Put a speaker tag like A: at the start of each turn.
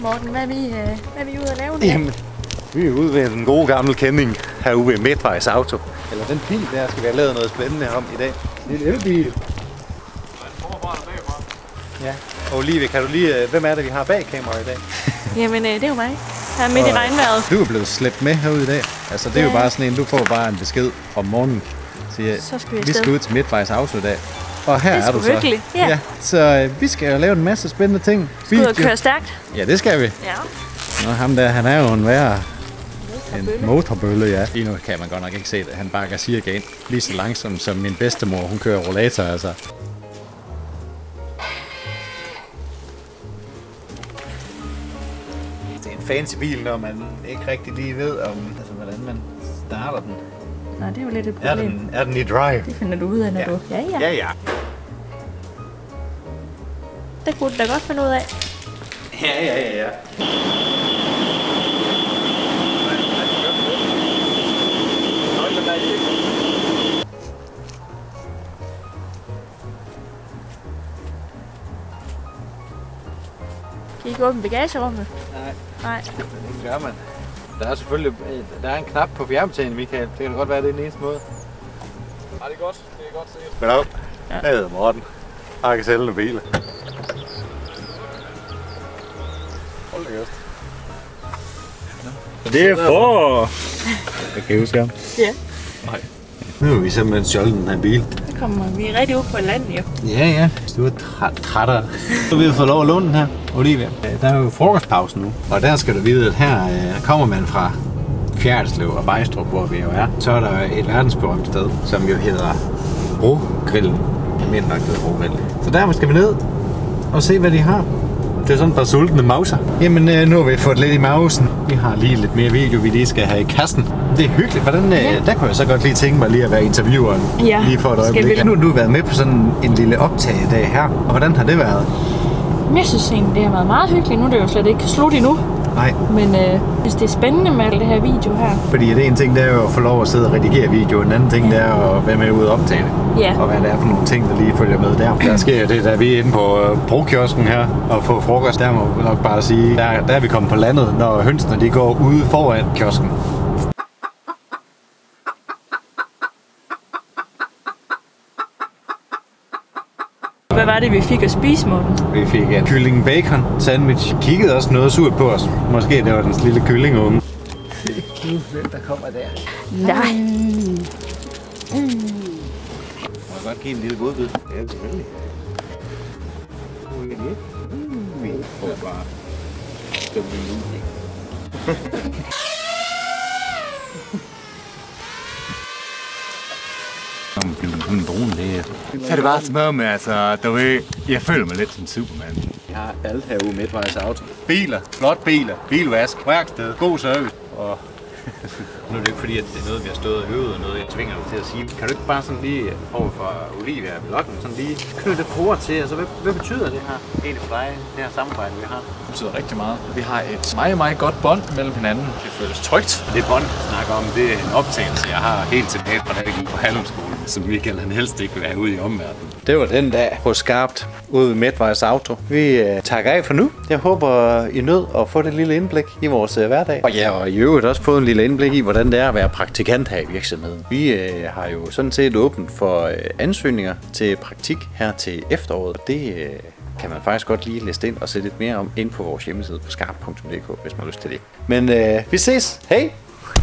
A: Morten, hvad er vi ude at lave?
B: Jamen, vi er ude ved den gode gamle kending herude ved Midtvejs Auto. Eller den bil der skal vi have lavet noget spændende om i dag. Det er en elbil. Ja. Og Olivia, kan du lige... Hvem er det, vi har bag kameraet i dag?
A: Jamen, det er jo mig. Her er midt i regnvejret.
B: Du er blevet slæbt med herude i dag. Altså, det er jo bare sådan en, du får bare en besked om morgenen. Siger,
A: så skal
B: vi skal ud til Midtvejs Auto i dag. Og her er du så.
A: Hyggeligt. Ja.
B: Så vi skal jo lave en masse spændende ting.
A: Skal ud og køre stærkt?
B: Ja, det skal vi.
A: Ja.
B: Nå, ham der, han er jo en værre... En motorbølle, ja. Lige nu kan man godt nok ikke se det. Han bakker cirka ind lige så langsomt som min bedstemor. Hun kører rollator, altså. Det er en fancy bil, når man ikke rigtig lige ved, om, altså, hvordan man starter den.
A: Nå, det er jo lidt et problem.
B: Er den i drive?
A: Det finder du ud af, når du... Ja. Det kunne du da godt finde ud af.
B: Ja.
A: Kan I ikke åbne bagagerummet? Nej.
B: Det gør man. Der er selvfølgelig en knap på fjernbetjeningen, Michael. Det kan da godt være, det er den eneste måde.
C: Ja, det er godt. Det er godt set.
B: Goddag. Jeg hedder Morten. Jeg kan sælge nogle biler. Hold da kæft.
C: Det er for...
B: Jeg kan huske ham.
A: Ja.
C: Nej.
B: Nu er vi simpelthen stjålet den her bil.
A: Så kommer vi rigtig ud på landet, jo.
B: Ja. Hvis du er trættere. Så vil vi få lov at låne den her, Olivia. Der er jo frokostpause nu. Og der skal du vide, at her kommer man fra Fjerdslev og Vejstrup, hvor vi jo er. Så er der et verdensberømt sted, som jo hedder Brogrillen. Mindre nok hedder Brogrillen. Så der skal vi ned og se, hvad de har. Det er sådan et par sultne mauser. Jamen, nu har vi fået lidt i mausen. Vi har lige lidt mere video, vi lige skal have i kassen. Det er hyggeligt. Hvordan, der kunne jeg så godt lige tænke mig lige at være intervieweren.
A: Ja,
B: lige for et øjeblik. Nu har du været med på sådan en lille optag i dag her. Og hvordan har det været?
A: Jeg synes egentlig, det har været meget hyggeligt. Nu er det jo slet ikke slut endnu.
B: Nej.
A: Men hvis det er spændende med alt det her video her.
B: Fordi det ene ting, det er jo at få lov at sidde og redigere video. Den anden ting, det er at være med ude og optage det.
A: Ja.
B: Og hvad det er for nogle ting, der lige følger med der. Der sker det, da vi er inde på Brokiosken her og får frokost. Der må vi nok bare sige, der er vi kommet på landet, når hønsene de går ude foran kiosken.
A: Hvad var det, vi fik at spise, Morten?
B: Vi fik en kylling bacon sandwich. Kiggede også noget surt på os. Måske det var den lille kyllingunge. Hvem der kommer der?
A: Nej.
B: Må jeg godt give en lille godbid? Ja, selvfølgelig. Vi får bare stømme ud. Sådan en drone, det er... Så er det bare som om, altså, du ved, jeg føler mig lidt som Superman. Jeg har alt herude Midtvejs Auto. Biler, flot biler, bilvask, værksted, god service. Og nu er det ikke fordi, at det er noget, vi har stået og øvet og noget, jeg tvinger dig til at sige. Kan du ikke bare sådan lige over for Olivia og bloggen, sådan lige knytte et ord til, altså hvad betyder det her egentlig for dig, det her samarbejde, vi har?
C: Det betyder rigtig meget. Vi har et meget godt bånd mellem hinanden. Det føles trygt.
B: Det bånd, jeg snakker om, det er en optagelse, jeg har helt tilbage fra da jeg gik på Hallumskolen, som Michael han helst ikke vil være ude i omverdenen. Det var den dag på Skarpt ude ved Midtvejs Auto. Vi takker af for nu. Jeg håber, I nød at få det lille indblik i vores hverdag. Og ja, og i øvrigt også fået en lille indblik i, hvordan det er at være praktikant her i virksomheden. Vi har jo sådan set åbent for ansøgninger til praktik her til efteråret. Det kan man faktisk godt lige læse ind og se lidt mere om ind på vores hjemmeside på skarp.dk, hvis man har lyst til det. Men vi ses. Hej!